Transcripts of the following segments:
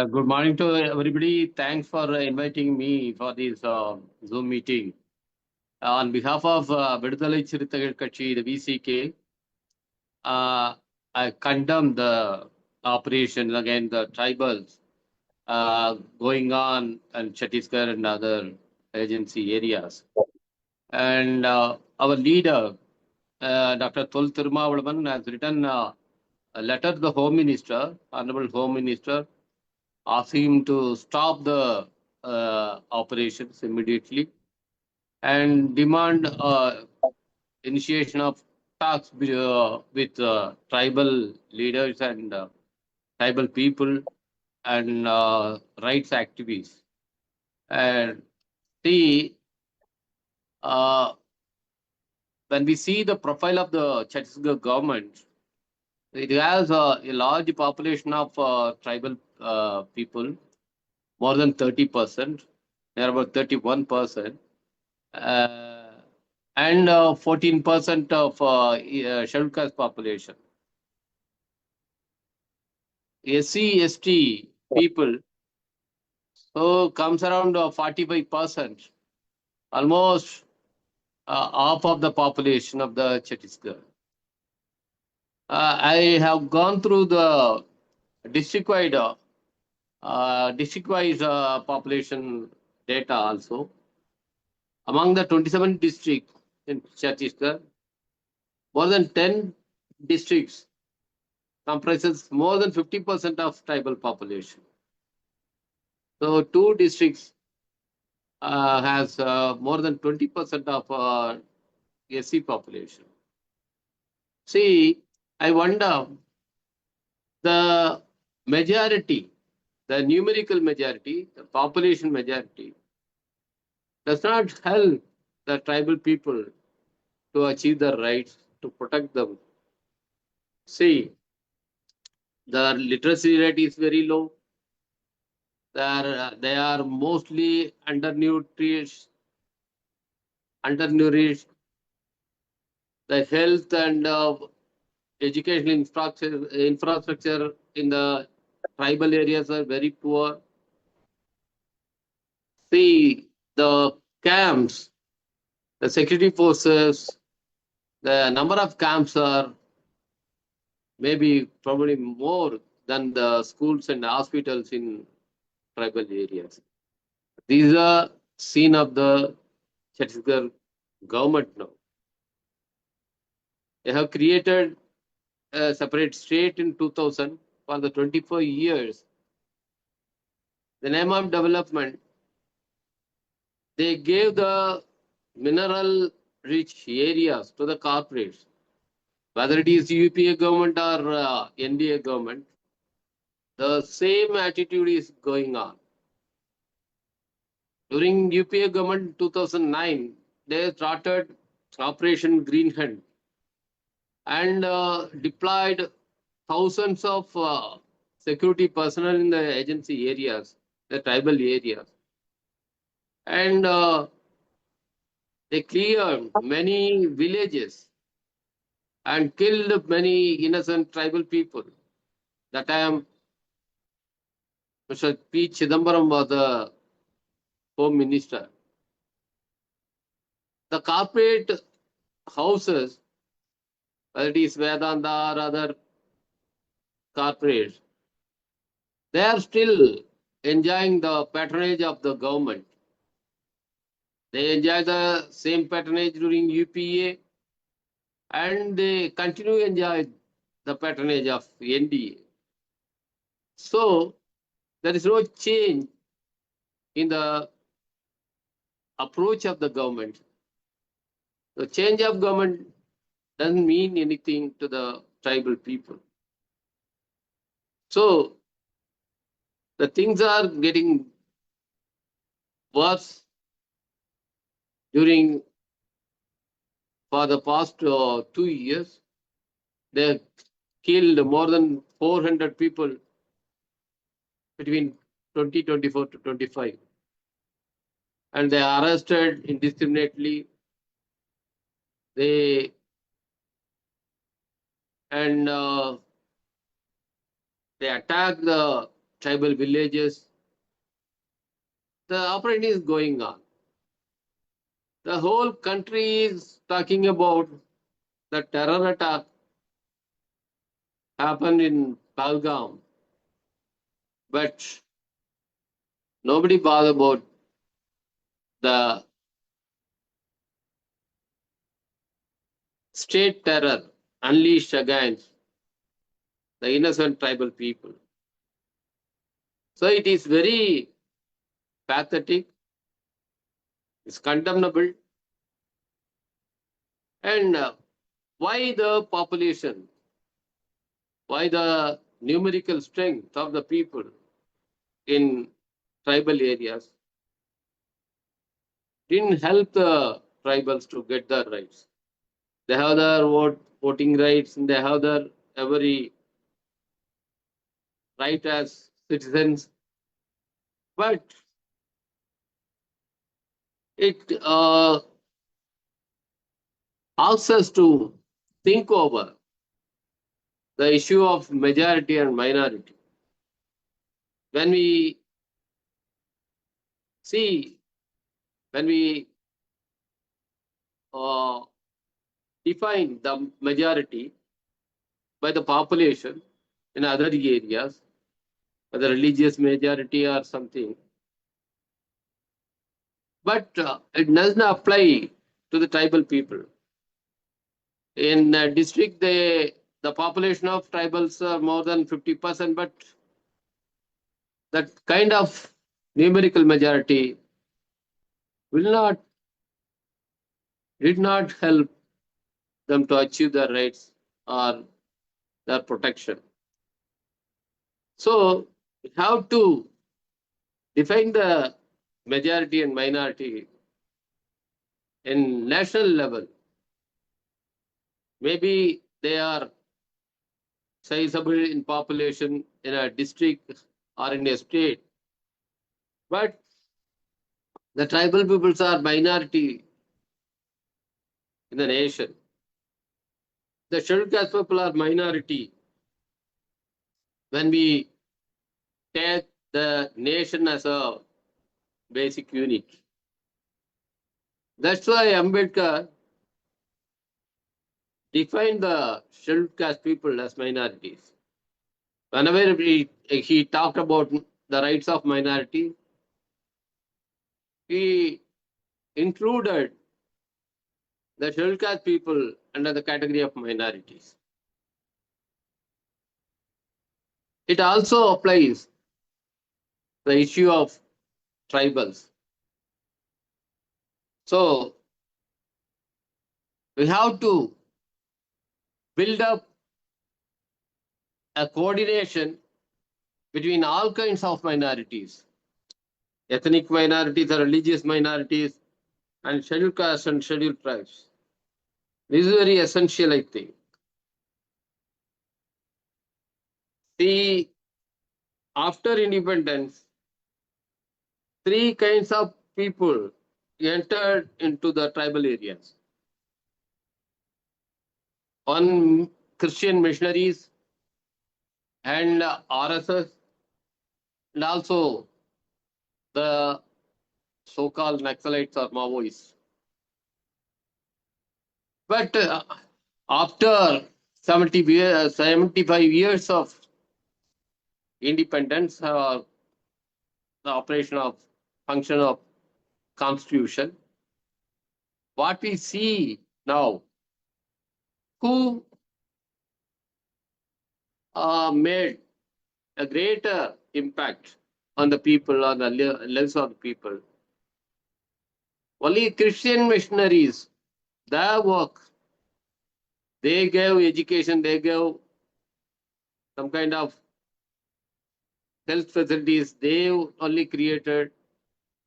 Good morning to everybody. Thanks for inviting me for this Zoom meeting. On behalf of Vidudalai Chiruthagal Katchi, the VCK, I condemn the operations against the tribals going on in Chhattisgarh and other agency areas. And our leader, Dr. Thol Thirumavalavan, has written a letter to the Home Minister, Honorable Home Minister, ask him to stop the operations immediately and demand initiation of talks with tribal leaders and tribal people and rights activists. And see, uh, when we see the profile of the Chhattisgarh government, it has a large population of tribal people, more than 30%, they are about 31%, and 14% of scheduled caste population. SC, ST people, so comes around 45%, almost half of the population of the Chhattisgarh. I have gone through the district-wide population data also. Among the 27 districts in Chhattisgarh, more than 10 districts comprises more than 50% of tribal population. So 2 districts has more than 20% of SC population. See, I wonder the majority, the numerical majority, the population majority, does not help the tribal people to achieve their rights, to protect them. See, the literacy rate is very low. They are mostly undernourished. The health and educational infrastructure in the tribal areas are very poor. See, the camps, the security forces, the number of camps are maybe probably more than the schools and hospitals in tribal areas. These are seen of the Chhattisgarh government now. They have created a separate state in 2000 for the 24 years. The name of development, they gave the mineral rich areas to the corporates, whether it is UPA government or NDA government, the same attitude is going on. During UPA government 2009, they started Operation Green Hand and deployed thousands of security personnel in the agency areas, the tribal areas. And they cleared many villages and killed many innocent tribal people. That time, Mr. P. Chidambaram was the Home Minister. The corporate houses, whether it is Vedanta or other corporates, they are still enjoying the patronage of the government. They enjoy the same patronage during UPA and they continue to enjoy the patronage of NDA. So there is no change in the approach of the government. The change of government doesn't mean anything to the tribal people. So the things are getting worse during for the past 2 years. They killed more than 400 people between 2024 to 25. And they arrested indiscriminately. They attacked the tribal villages. The operation is going on. The whole country is talking about the terror attack happened in Pahalgam, but nobody bothered about the state terror unleashed against the innocent tribal people. So it is very pathetic, it's condemnable. And why the population, why the numerical strength of the people in tribal areas didn't help the tribals to get their rights. They have their voting rights, and they have their every right as citizens. But it asks us to think over the issue of majority and minority. When we see, when we define the majority by the population in other areas, whether religious majority or something, but it doesn't apply to the tribal people. In a district, the population of tribals are more than 50%, but that kind of numerical majority did not help them to achieve their rights or their protection. So we have to define the majority and minority in national level. Maybe they are sizable in population in a district or in a state, but the tribal peoples are minority in the nation. The scheduled caste people are minority when we take the nation as a basic unit. That's why Ambedkar defined the scheduled caste people as minorities. Whenever he talked about the rights of minority, he included the scheduled caste people under the category of minorities. It also applies the issue of tribals. So we have to build up a coordination between all kinds of minorities, ethnic minorities or religious minorities, and scheduled castes and scheduled tribes. This is very essential, I think. See, after independence, three kinds of people entered into the tribal areas. One, Christian missionaries and RSS, and also the so-called Naxalites or Maoists. But after 75 years of independence, the operation of function of constitution, what we see now, who made a greater impact on the people, on the lives of the people. Only Christian missionaries, their work, they gave education, they gave some kind of health facilities, they only created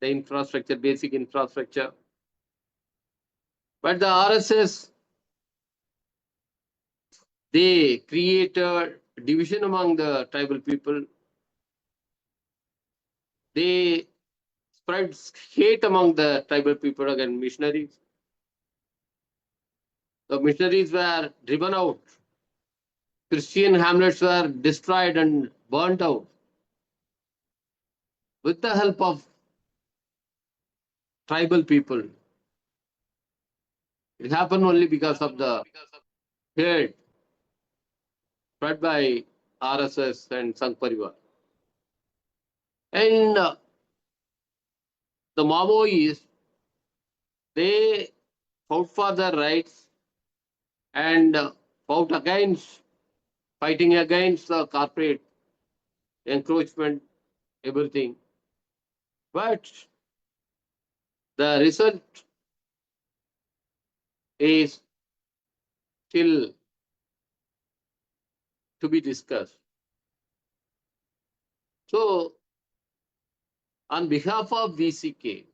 the infrastructure, basic infrastructure. But the RSS, they created division among the tribal people. They spread hate among the tribal people against missionaries. The missionaries were driven out. Christian hamlets were destroyed and burnt out. with the help of tribal people. It happened only because of the hate spread by RSS and Sangh Parivar. And the Maoists, they fought for their rights and fought against, fighting against the corporate encroachment, everything. But the result is still to be discussed. So, on behalf of VCK,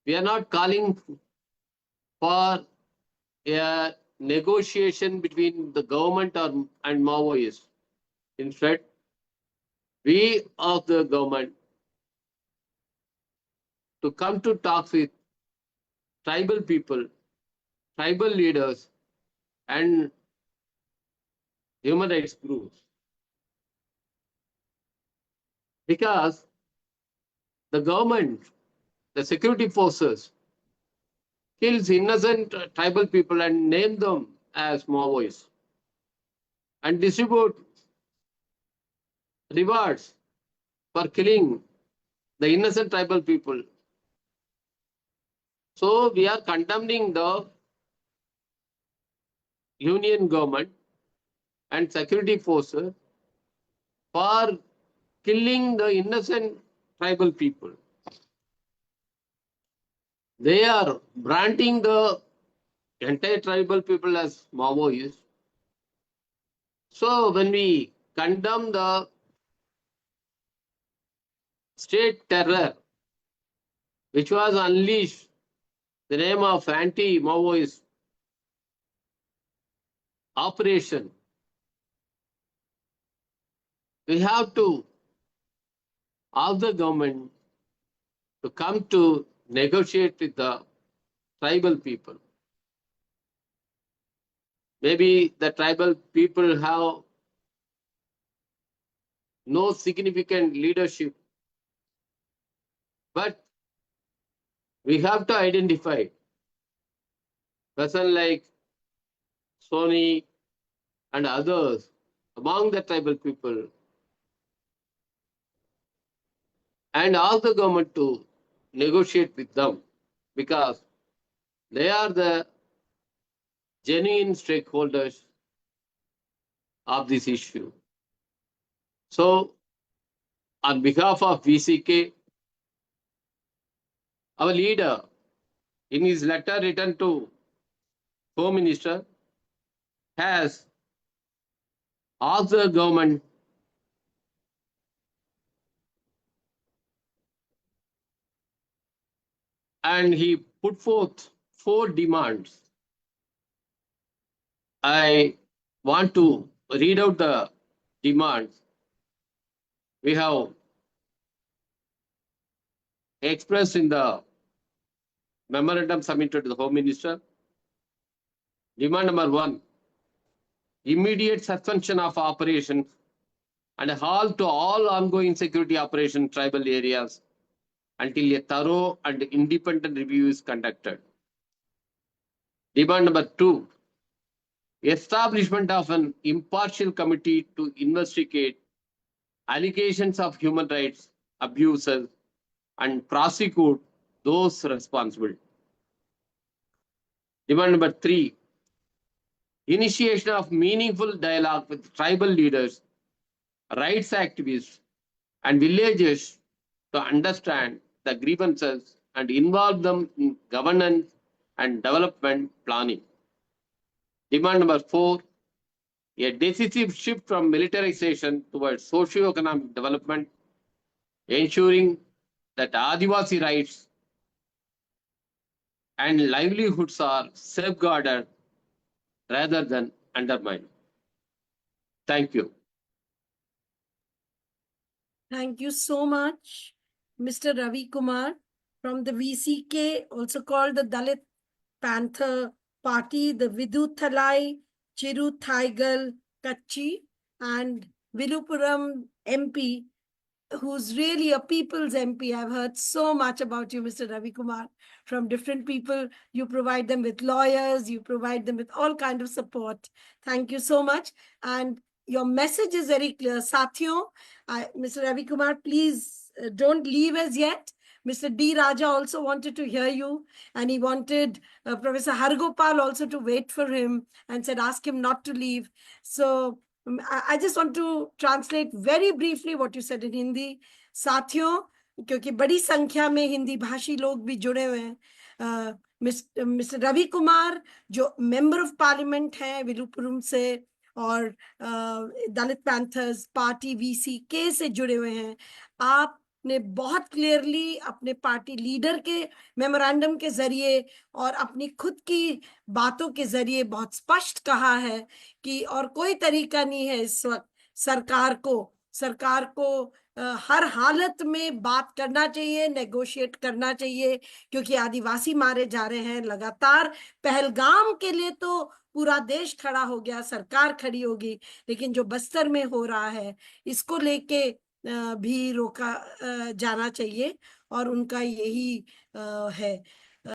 we are not calling for a negotiation between the government and Maoists. Instead, we of the government to come to talks with tribal people, tribal leaders, and human rights groups. Because the government, the security forces, kills innocent tribal people and name them as Maoists and distribute rewards for killing the innocent tribal people. So we are condemning the union government and security forces for killing the innocent tribal people. They are branding the entire tribal people as Maoists. So when we condemn the state terror, which was unleashed the name of anti-Maoist operation, we have to ask the government to come to negotiate with the tribal people. Maybe the tribal people have no significant leadership, but we have to identify person like Sony and others among the tribal people and ask the government to negotiate with them, because they are the genuine stakeholders of this issue. So, on behalf of VCK, our leader, in his letter written to Home Minister, has asked the government and he put forth 4 demands. I want to read out the demands we have expressed in the memorandum submitted to the Home Minister. Demand number 1, immediate suspension of operations and a halt to all ongoing security operations in tribal areas until a thorough and independent review is conducted. Demand number 2, establishment of an impartial committee to investigate allegations of human rights abuses and prosecute those responsible. Demand number 3, initiation of meaningful dialogue with tribal leaders, rights activists, and villagers to understand the grievances and involve them in governance and development planning. Demand number 4, a decisive shift from militarization towards socio-economic development, ensuring that Adivasi rights and livelihoods are safeguarded rather than undermined. Thank you. Thank you so much, Mr. Ravikumar from the VCK, also called the Dalit Panther Party, the Viduthalai Chiru Thaigal Kachi, and Viluppuram MP who's really a people's MP. I've heard so much about you, Mr. Ravikumar, from different people. You provide them with lawyers, you provide them with all kind of support. Thank you so much. And your message is very clear. Sathiyon, Mr. Ravikumar, please don't leave as yet. Mr. D. Raja also wanted to hear you, and he wanted Professor Hargopal also to wait for him and said, ask him not to leave. So I just want to translate very briefly what you said in Hindi. साथियों, क्योंकि बड़ी संख्या में हिंदी भाषी लोग भी जुड़े हुए हैं, मिस्टर रवि कुमार जो मेंबर ऑफ पार्लियामेंट हैं विलुपुरम से और दलित पैंथर्स पार्टी VCK से जुड़े हुए हैं, आपने बहुत क्लियरली अपने पार्टी लीडर के मेमोरेंडम के जरिए और अपनी खुद की बातों के जरिए बहुत स्पष्ट कहा है कि और कोई तरीका नहीं है इस वक्त सरकार को हर हालत में बात करना चाहिए, नेगोशिएट करना चाहिए, क्योंकि आदिवासी मारे जा रहे हैं लगातार। पहलगाम के लिए तो पूरा देश खड़ा हो गया, सरकार खड़ी होगी, लेकिन जो बस्तर में हो रहा है इसको लेके भी रोका जाना चाहिए और उनका यही है।